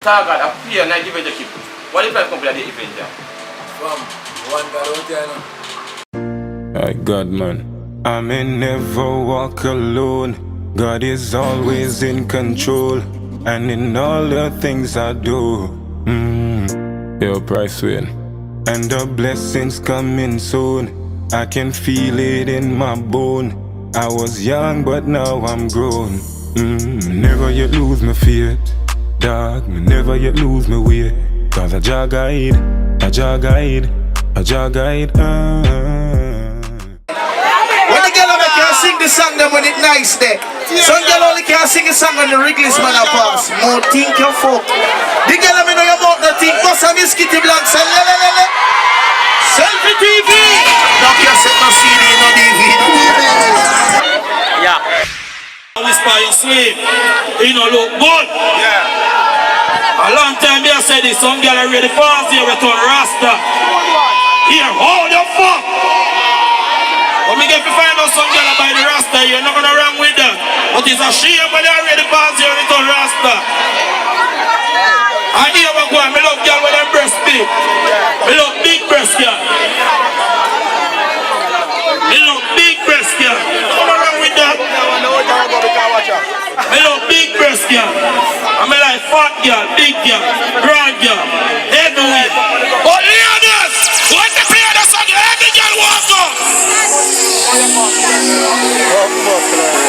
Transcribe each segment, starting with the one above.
target, a fear, and I give it a keep. What if I come to the event there? From one guy out there now. My God, man. I may never walk alone. God is always in control, and in all the things I do. Yo, Price win. And the blessings coming soon. I can feel it in my bone. I was young, but now I'm grown. Never yet lose my faith, dog. Me never yet lose my way. Cause I jog guide. When the girl only can sing the song them when it nice there. Some girl only can sing a song on the Wrigley's man a pass. More think you fuck. The girl me know you about no think. Boss a miss kitty blank say le. Selfi TV. Knock your set no CD no DVD. Yeah. Whisper your sleep. You know look good. Yeah. A long time they said this. Some girl are ready fast here return Rasta. Here, hold the fuck. When we get to find out some girl by the Rasta, you're not gonna run with them. But it's a shame when they already pass here return Rasta. And here we go, I love girl with them breast big. I love big breast girl. I love big breast girl. Come around with that. I love big breast girl. I like fat girl, big girl, grand girl, heavyweight. But ladies, what's the play of the song? Every girl walk up.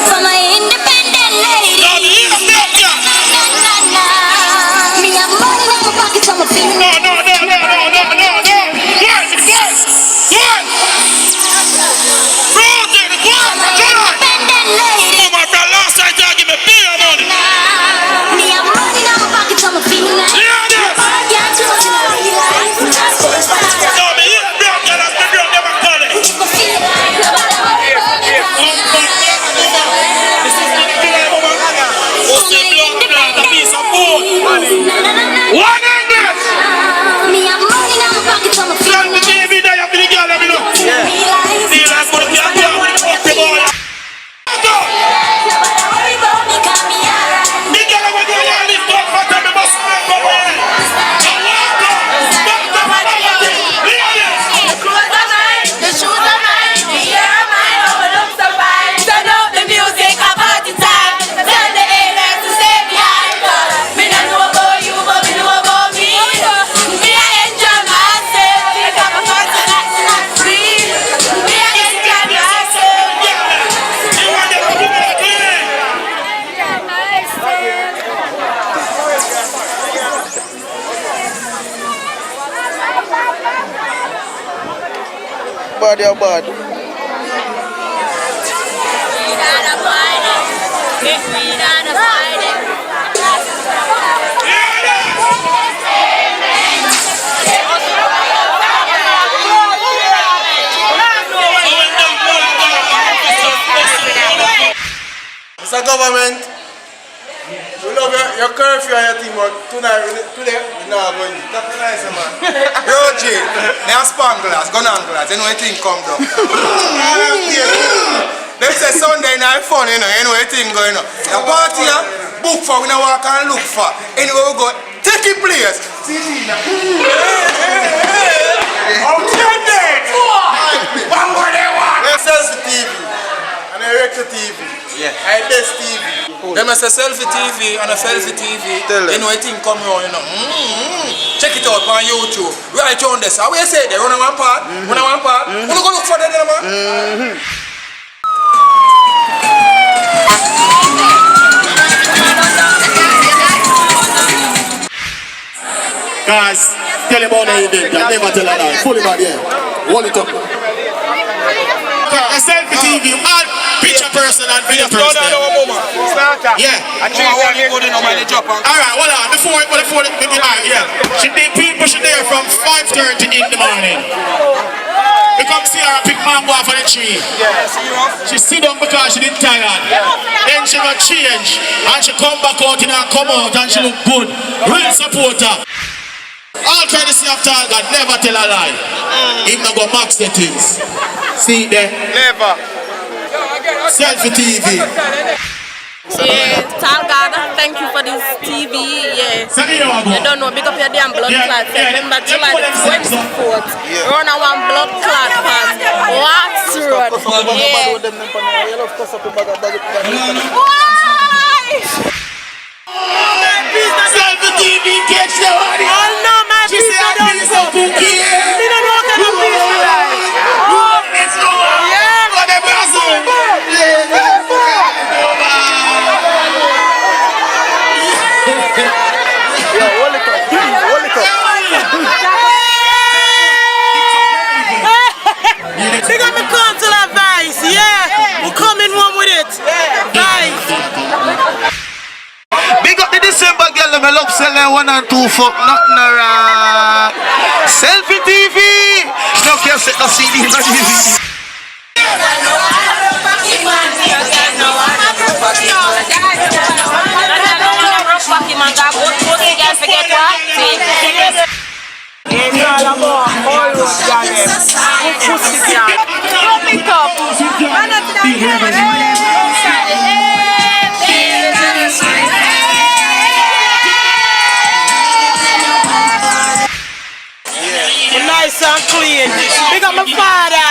For my independent lady. No, me here, big girl. Me have money in my pocket, so I'm a thing. No. Bad, you're bad. Mr. Government, we love your curfew and your team, but today we're not going. That's nice, man. Yo, Jay, they have spanglers, gun anglers, you know what thing come down. They say Sunday night fun, you know what thing going on. The party, book for, we don't walk and look for. Anyway, we go take it place. See Tina. Outstanding! What more they want? They Selfi TV and Erector TV. Yeah. I best TV. Them say Selfi TV and a Selfi TV. You know, I think come on, you know. Check it out on YouTube. Right on this. How we say they run one part? Run one part. We go look for them, man. Guys, tell him about the event. I never tell a lie. Fully bad, yeah. Hold it up. Selfi TV, all picture person and video person. Yeah. Alright, hold on. Before yeah. People should there from 5:30 in the morning. You come see her pick mango off of the tree. She sit down because she didn't tired. Then she got change and she come back out and come out and she look good. Real supporter. All courtesy of God, never tell a lie. Him not go max the things. See there? Never. Selfi TV. Yeah, thank God, thank you for this TV, yeah. You don't know, big up your damn blood clot. Remember July the 24th, run a one blood clot pass. What's road? Yeah. Why? Selfi TV, catch the one. Oh no, my business don't stop. Me don't know what kind of business that is. It's over. Yeah. For the Brazil. Yo, hold it up. Hold it up. Big up the council advice, yeah. We're coming home with it. Vice. Big up the December girl, I love selling 1 and 2 fuck, nothing wrong. Selfi TV. No care set the CD in the DVD. It's all about all those guys. Pick up. Nice and clean. Pick up my father.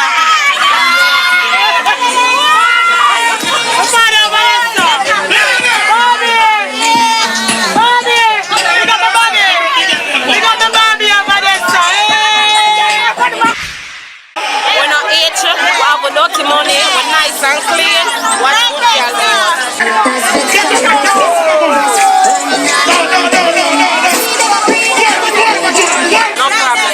My father, Vanessa. Bobby. Bobby. Pick up my Bobby. Pick up my Bobby and Vanessa. We're not H, we have a dirty money, we're nice and clean. Watch good girls. No problem.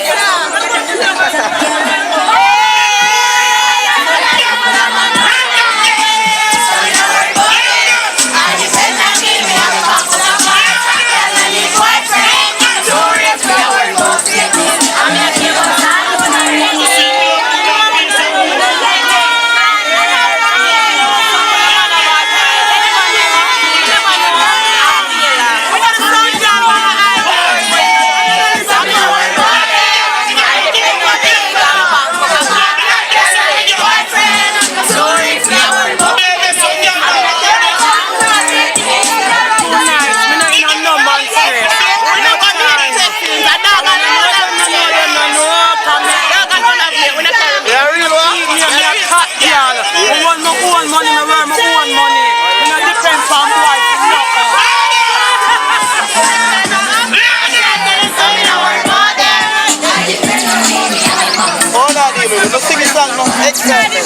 Exactly.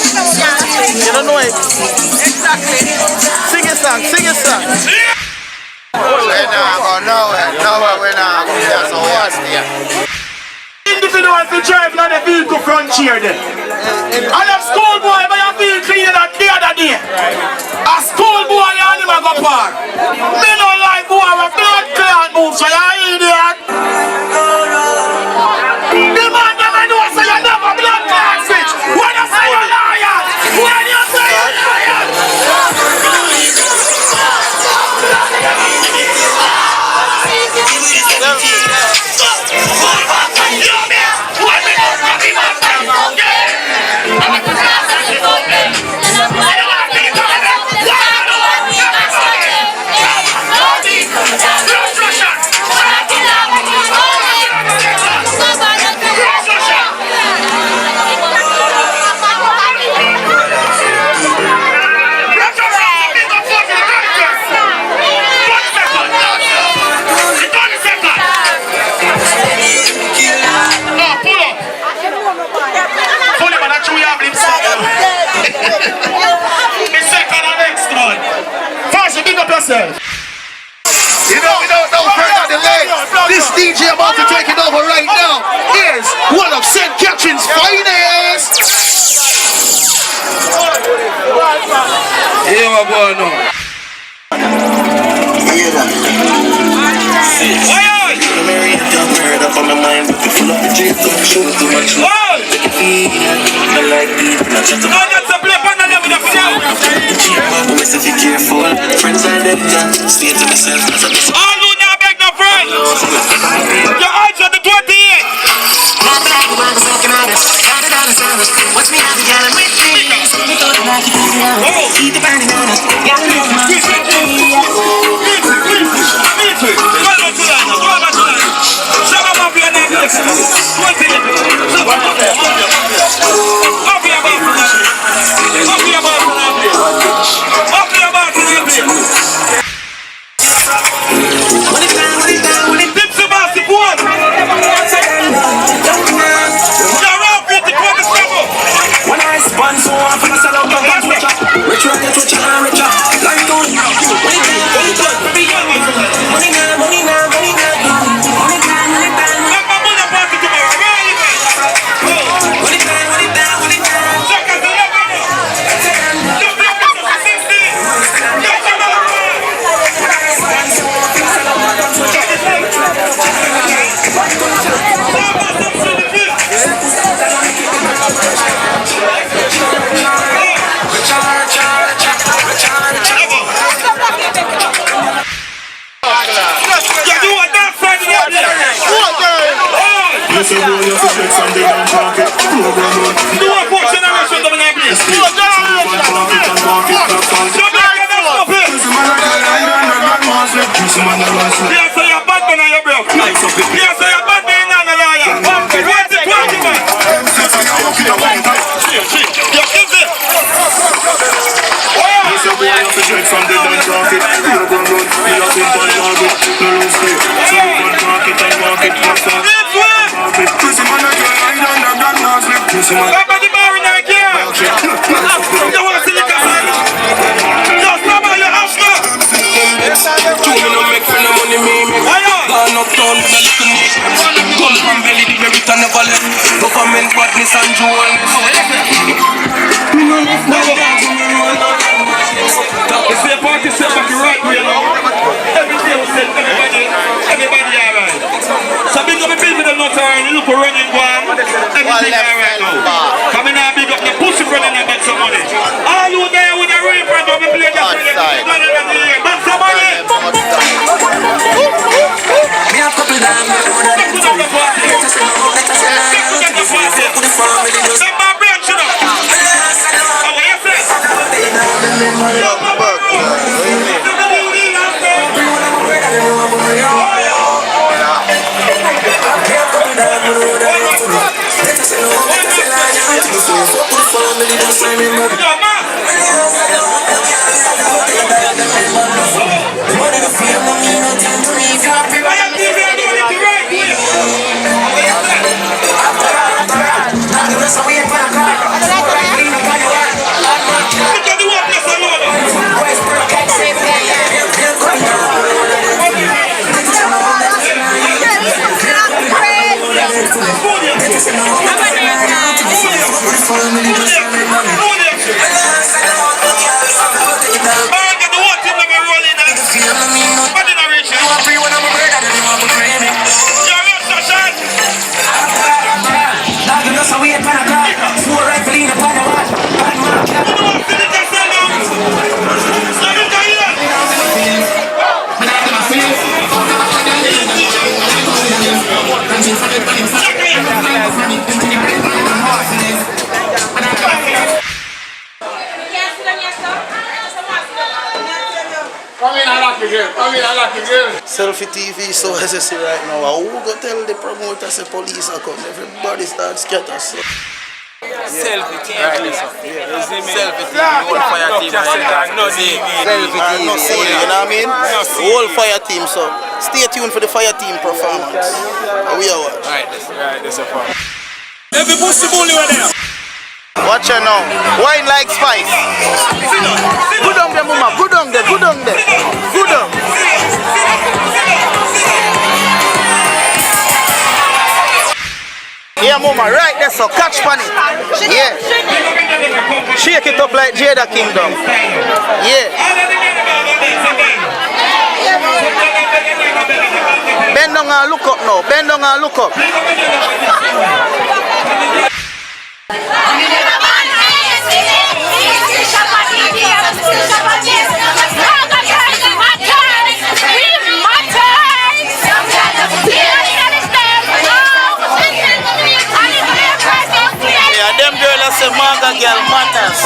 You don't know it. Exactly. Sing a song, sing a song. We're not going nowhere, we're not going there, so what's there? Individual to drive on the vehicle front here then. And a schoolboy by a vehicle cleaner that the other day. A schoolboy and him a go park. Me no like boy with blood clot move, so you idiot. The man never know so you never blood clot switch. When you say you're liar, when you say you're liar. You know, without no further delay, this DJ about to take it over right now is one of St. Catherine's finest. Yeah, my boy, no. Friends are dead, stay to myself. All you now beg no friend. Your eyes are the 28. Watch me have the gallon with me. Eat the burning on us. generation of the place. Yes, I am bad man on your bro. Yes, I am bad man on the liar. 20 man. From the dance market, you go run, we are in one market, no lose play. So we can market and market, what's up? Pussy man, I can't hide under that mask. Pussy man, I'm at the bar in Ikea. You want to see the castle? Yo, stop on your house now. Two me no make for no money, me. Gone uptown with a little niche. Gun from belly, the very turn never left. Government badness and jewel. If the party set back right way now, everything was set, everybody alright. So big up the people that not alright, look for running one, everything alright now. Coming out big up the pussy running and back some money. All you there with the real friend of the play that back some money. Me a couple down, Selfi TV, so as you see right now, I will go tell the promoters the police are coming, everybody starts scatter. So. Selfi TV. Selfi TV. Whole fire team. Selfi TV. You know what I mean? Whole fire team, so stay tuned for the fire team performance. We are watching. Right, this is fun. Every pussy bully over there. Watch her now. Wine like spice. Good on there, mama. Good on there. Good on there. Good on. Yeah, mama. Right there, so catch funny. Yeah. Shake it up like Jada Kingdom. Yeah. Bend down and look up now. Bend down and look up. Yeah, them girls say Maga girl matters.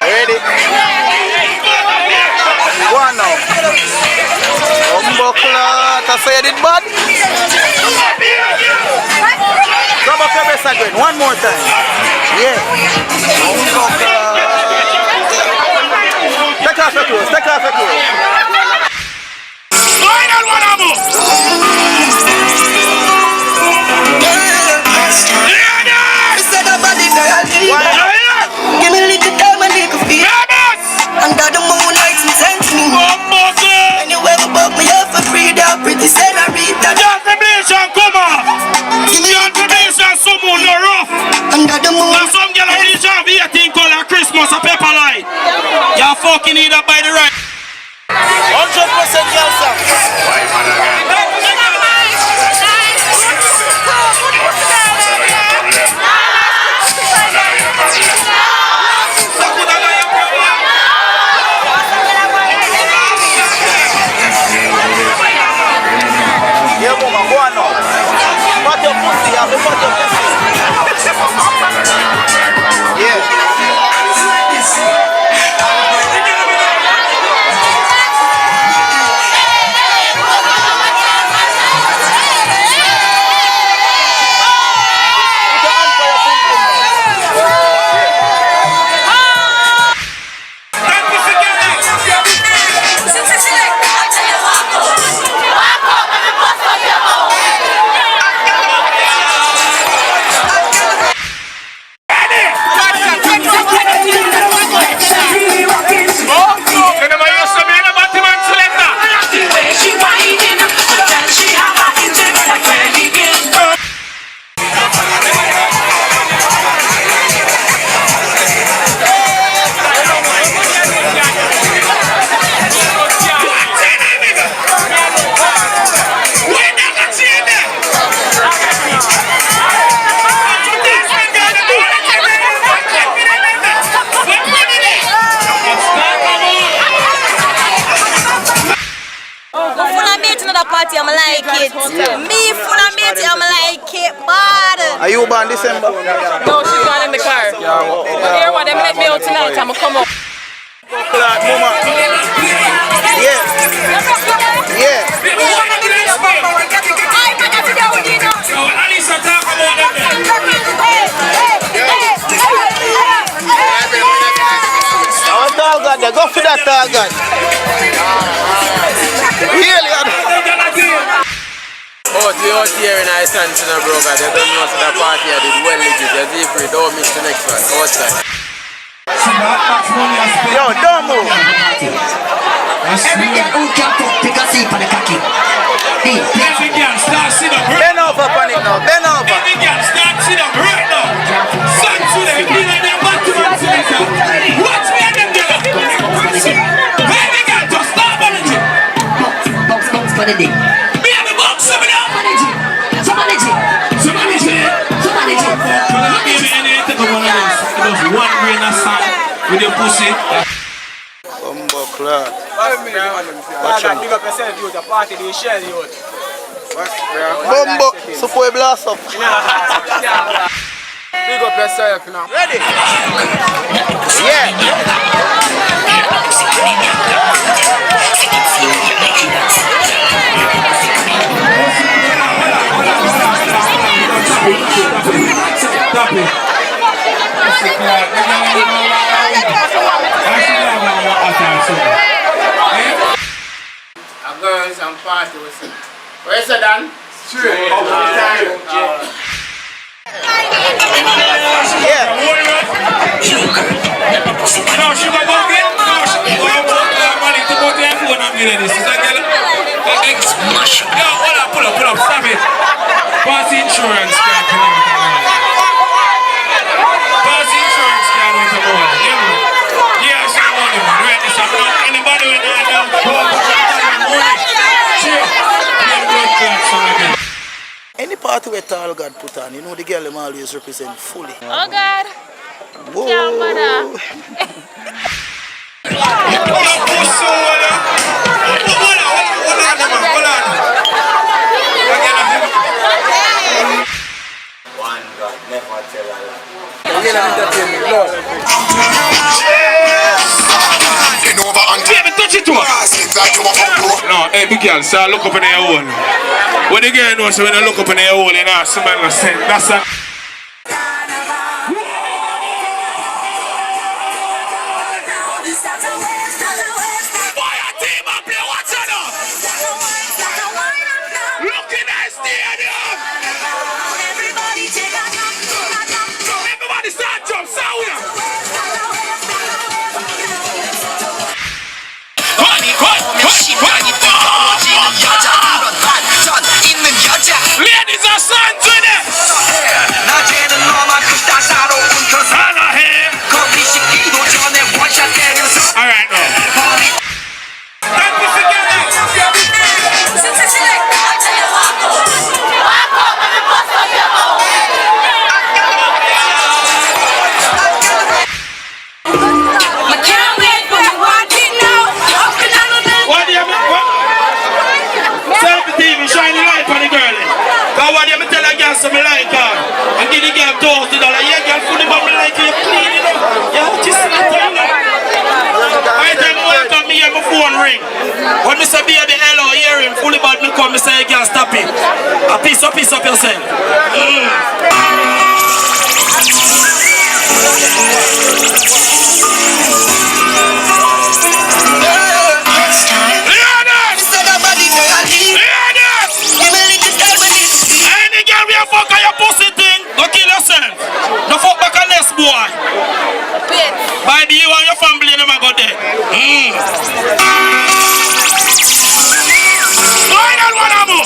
Ready? Go on now. Umbuckler, I say you did bad. Grab up your best again, one more time. Yeah. Umbuckler. Take off your clothes, take off your clothes. Final one of us. Give me a little time and little feel. Under the moonlight, me sense me. Anywhere above me, up for free, that pretty senorita. Contribution, come on. Contribution, someone no rough. Under the moon. Now some girl reach out here, think color Christmas, a pepper light. You're fucking either by the right. mate in the party, I'm like it. Me full of mate, I'm like it. Bad. Are you born December? No, she's gone in the car. Here, what them let me out tonight, I'm gonna come up. Yeah. Yeah. Go for that target. Really? Oh, the out here in Iceland, bro, guys. They don't know the party I did well legit. You're different. Don't miss the next one. Outside. Yo, don't move. Every girl who can fuck, pick a seat for the cocky. Every girl start sit up right Bend over, panic now. Bend over. Every girl start sit up right now. Son to them, feel like they're about to run to them. Watch me and them girl. Every girl just start managing. Box for the day. Me have a box of it up. Somebody G. Just one grain of salt with your pussy. Bumbo club. Big up yourself, youth. A party, they share the youth. Bumbo. Support blast up. Big up yourself now. Ready? Yeah. Stop it. I'm going to some party with some. Where's it done? Straight. Yeah. No, she got go get. No, she got money to go to her phone and get this. Is that girl? Yo, hold up, pull up, stop it. Party insurance can't come in. Party insurance can't wait to go on. Yeah, she money, man. Right, this up now. Anybody when I know? Any party where Tall God put on, you know the girl them always represent fully. Oh God. Whoa. Yeah, mother. One God, never tell a lie. Touch it to her. No, hey, big girl, so look up in your hole. When the girl knows, so when you look up in your hole, you know, somebody will say, that's a... Ladies and sons with it! Alright now. What do you mean? Selfi TV, shine the light on the girl. Cause what do you mean tell a girl something like her? And give the girl $2,000. Yeah, girl, fully bubble like you clean, you know. Yeah, just see that, you know. Every time I welcome me, my phone ring. When me say baby hello, hear him, fully bad me come, me say girl stop it. A piece up yourself. Any girl we a fuck on your pussy thing, go kill yourself. No fuck back on this boy. By you and your family never go there. Final one of them.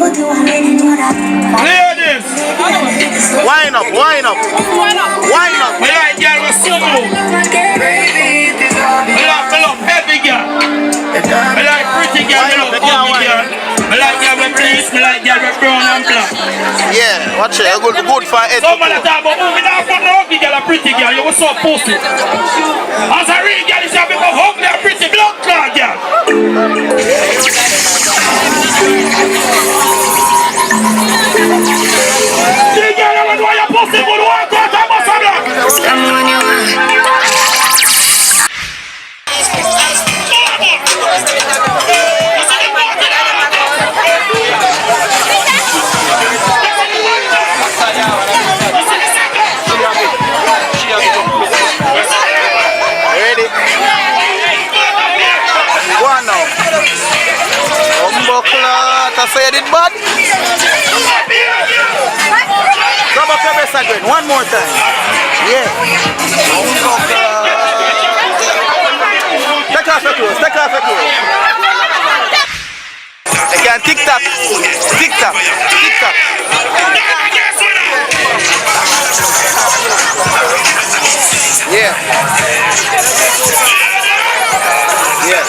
but you already know that. Ladies, Wine up, wine up. Wine up. me like girl with sumo. Me love heavy girl. Me like pretty girl, me love ugly girl. Me like girl with bleach, me like girl with brown and black. Yeah, watch it. Good for head. Somebody talk about, oh, me not fuck no ugly girl, a pretty girl. You was so pussy. As a real girl, you say me go ugly and pretty blood clot girl. The girl that want your pussy would walk out and bust a block. Scam when you want. Ready? Go on now. Buckler, I say you did bad. Grab up your best again, one more time. Yeah. Take off your clothes, take off your clothes. They can tick-tock, tick-tock, tick-tock. Yeah. Yeah.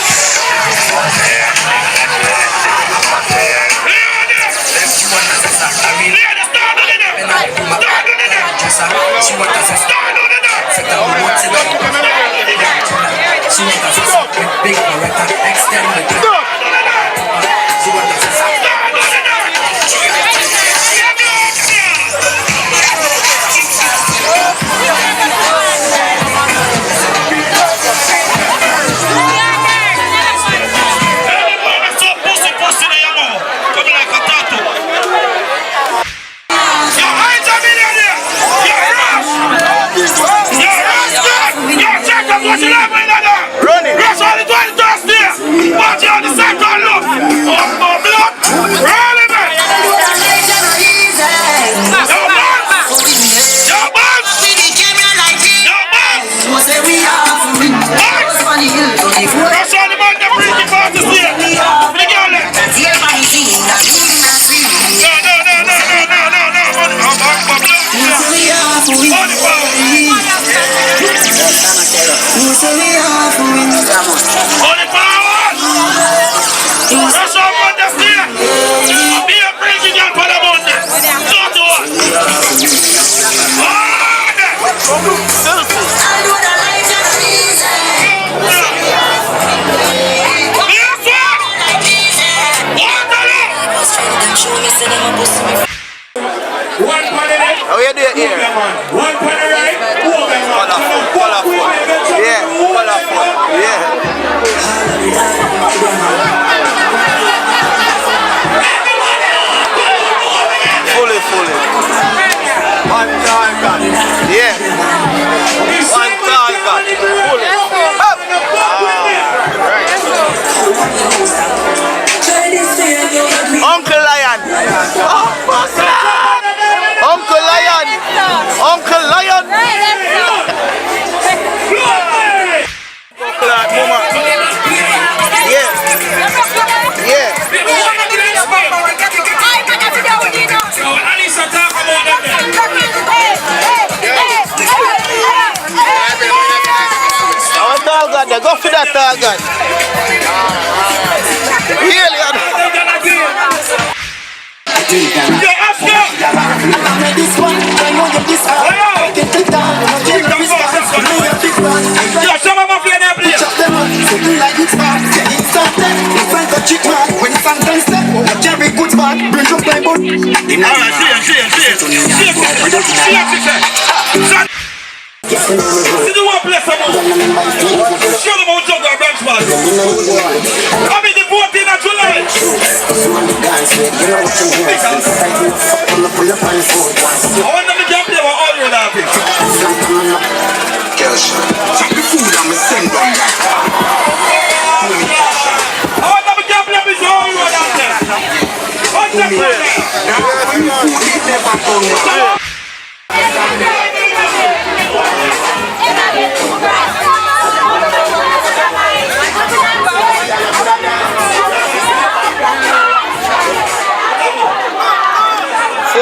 How you do it here? One for the right, Colorful. Yeah, colorful. Yeah. Fully. One target. Yeah. One target. Fully. Up. Right. Uncle Lion. Uncle Lion. Uncle Lion. Mama. Yeah. Yeah. Our target, they go for that target. Really?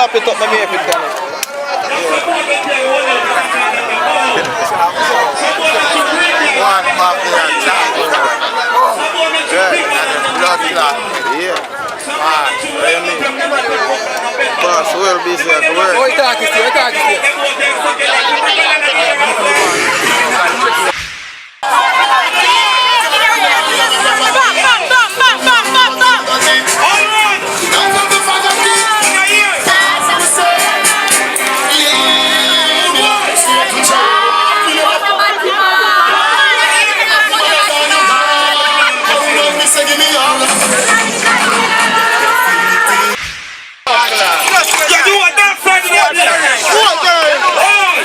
slap it up, maybe if it can. One back there, blood clot. Yeah. Ah, what do you mean? Boss, we'll be here to work. Oh, talk is here, talk is here.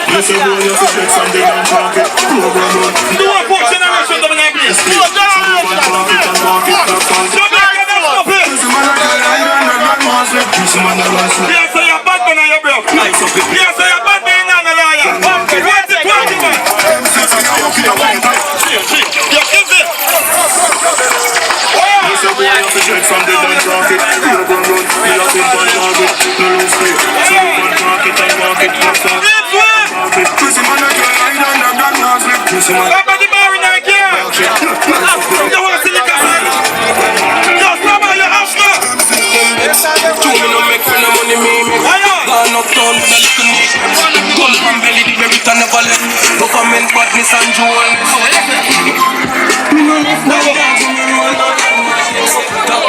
Yes, you know you have to shake something and talk it. Do a book generation of an abuse. Do a generation of an abuse. Yes, so you're bad man on your bro. Yes, so you're bad man on the liar. What's it, man? You're easy. Yes, you have to shake something and talk it. You run, you have to target. No lose sleep. So you can talk it and walk it. Pussy man like you hide under that mask like pussy man. Up at the bar in Ikea. You want to see the car? Yo, stop on your house now. Two me no make for no money me. Gone uptown with a little niche. Gun from belly the very turn never left. Government badness and jewel. Me no left no dogs in me roll.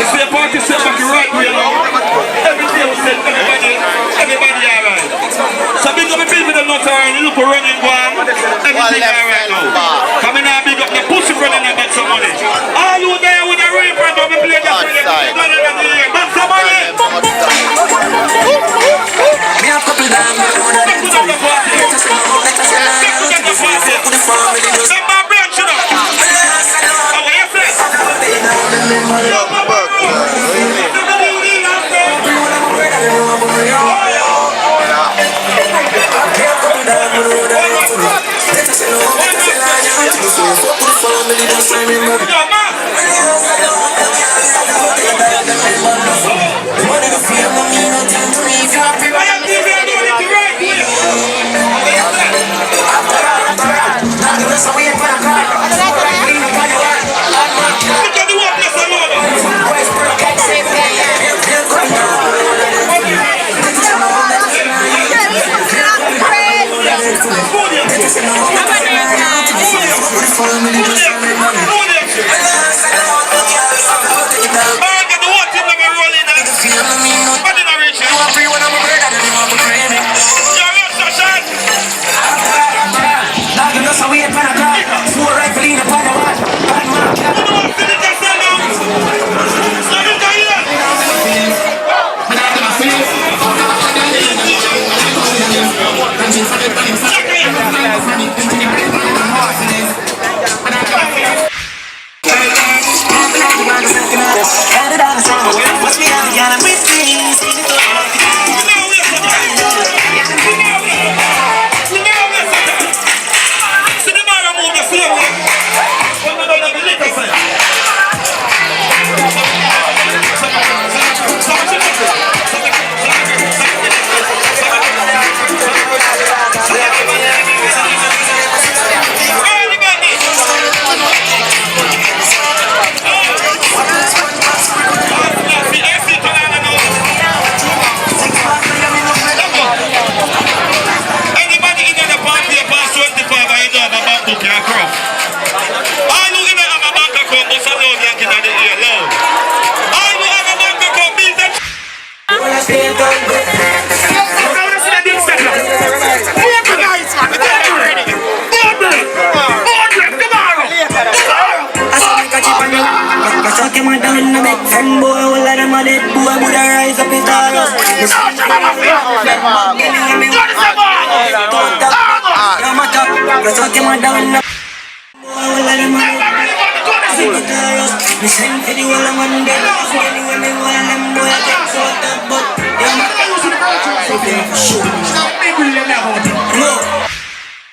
It's the party step back right way now. Everything was said, everybody alright. So big up the people that not around, you look for running one, everything alright now. Coming out big up the pussy friend and back some money. All you there with a ring friend of the play that for you, back some money. Me have couple down, me know that it's the party. Let us the party. Send my branch, you know. Oh, what you say?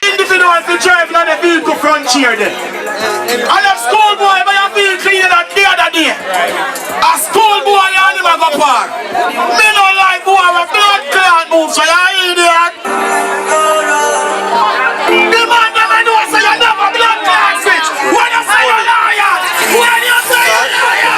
Individuals to drive on the vehicle front here then. And a schoolboy by a vehicle cleaner that the other day. A schoolboy and him a go park. Me no like boy a blood clot. move, so you're idiot. The man never knows, so you never blood clot switch. When you say you're liar, when you say you're liar.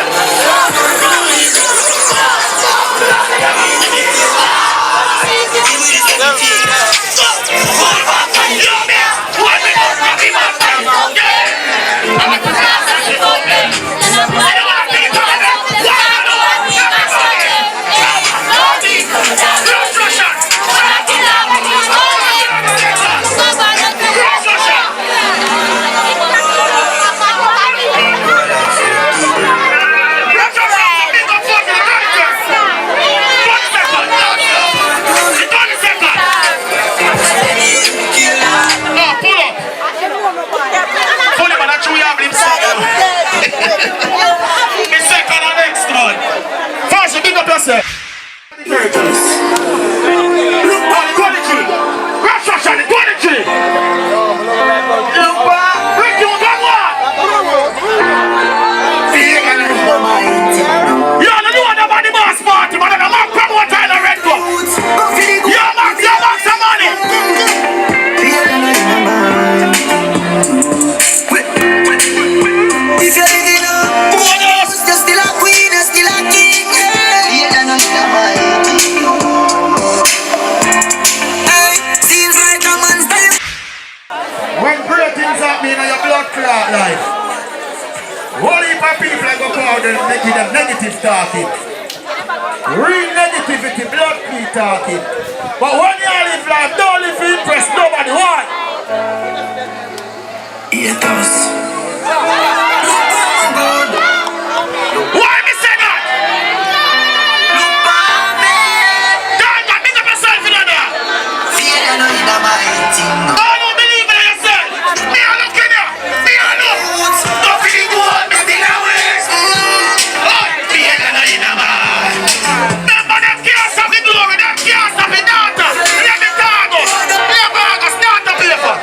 Negative talking, real negativity, blood clean talking. But when you live life, don't live to impress nobody. Why? Why me say that? Don't man, pick up yourself in there. I don't believe in yourself. Me a look in here. Me a look. Don't feel good. Me still a waste. Remember them can't stop the glory. Them can't stop the data. Let me talk. Let me go. Start the paper.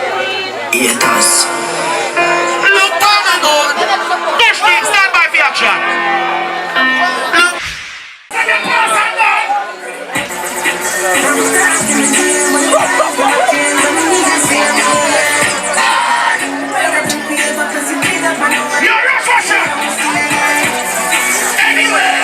Look for my God. Push me. Stand by for action. Look. Let me pass on down. You're a fashion. Anywhere.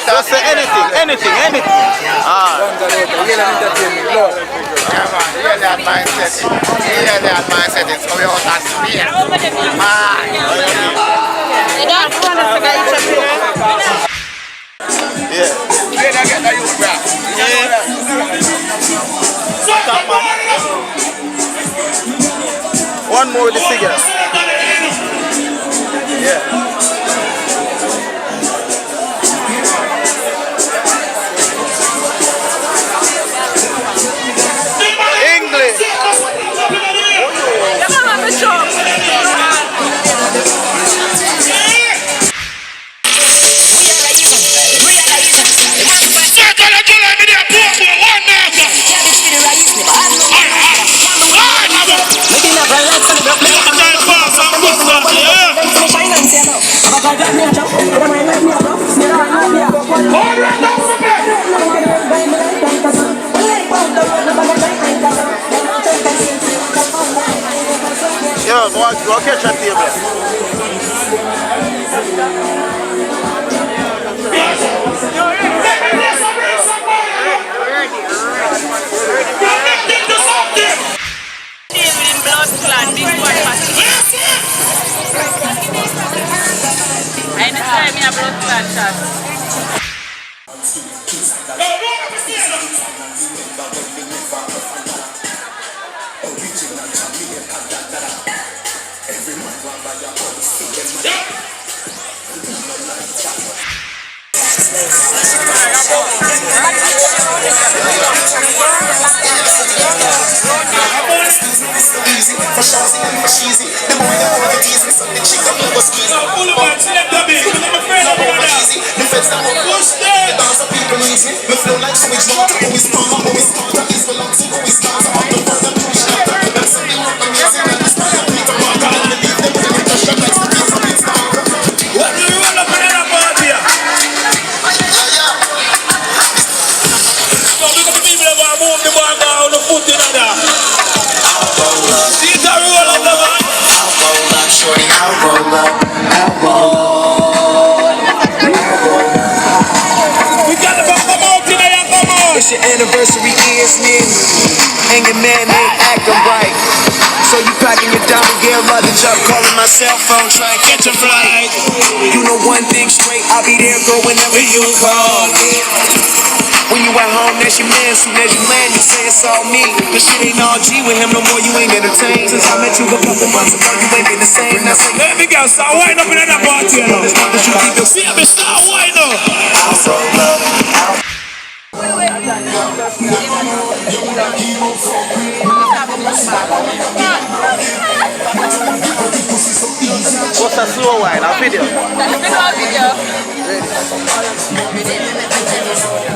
Just say anything. Hear that mindset. It's coming out as fear. Yeah. Get the youth, bro. Stop, man. One more with the cigarette. Yeah. English. Yo, go catch that table. Anytime you have blood clot shot. Easy, for Shazzy and for Sheezy. The boy that want to tease me, so the chick up never squeeze. Easy, Push them. Dance people easy. We flow like switch water. Who is stronger? Who is smarter? Is velocity? Who is smarter? Up the front and push that. That's something more amazing than this fire. Peter Parker. I believe them when you touch them like the piece of its starter. What do you roll up in that party? So we got the people that want to move the bar down the foot in there. See the roll up the man. I'll roll up, shorty, I'll roll up. I'll roll up. We got the fuck come out in there, come on. It's your anniversary is near, and your man ain't acting right. So you packing your diamond gear, luggage up, calling my cell phone, trying to catch a flight. You know one thing straight, I'll be there, girl, whenever you call. When you at home, that's your man. Soon as you land, you say it's all me. This shit ain't all G with him no more. You ain't entertained. Since I met you a couple months ago, you ain't been the same. Now say, let me go, start winding up in that party. See me start winding up. I'll roll up. What's a slow wine? A video?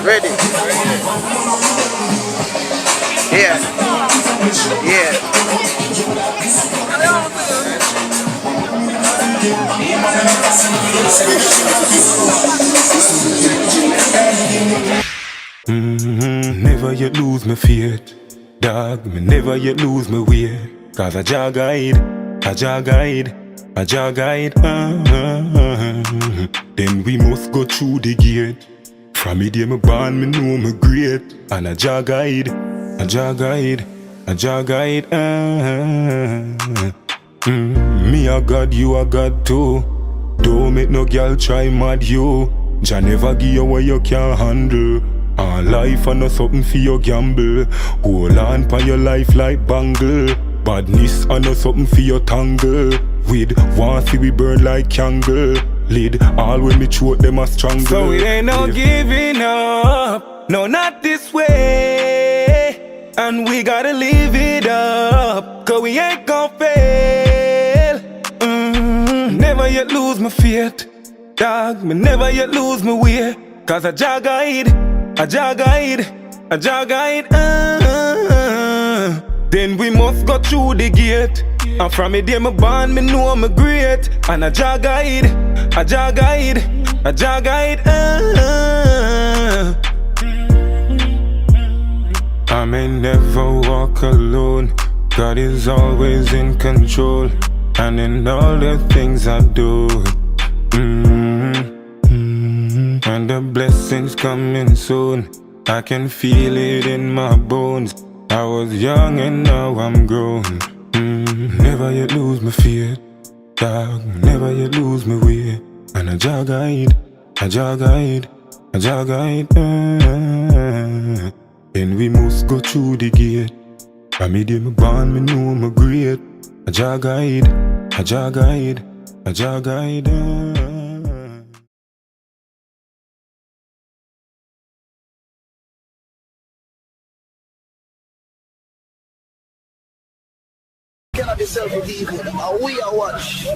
Ready? Yeah. Never yet lose my faith, dog. Me never yet lose my way. Cause I jagguide. Then we must go through the gate. From me day me born, me know me great. And I jagguide. Me a God, you a God too. Don't make no girl try mad you. Jah never give you what you can't handle. And life and no something for your gamble. Hold on pa your life like bangle. Badness and no something for your tangle. With one see we burn like candle. Lid all when me throat them a strangle. So it ain't no giving up. No, not this way. And we gotta live it up. Cause we ain't gon' fail. Never yet lose my faith, dog. Me never yet lose my way. Cause I jagguide. Then we must go through the gate. And from me day me born, me know me great. And I jagguide. I may never walk alone. God is always in control. And in all the things I do. And the blessings coming soon. I can feel it in my bones. I was young and now I'm grown. Never yet lose my faith, dog. Never yet lose my way. And I jagguide. Then we must go through the gate. From me day me born, me know me great. I jagguide. Kanabis Selfi TV, and we are watch.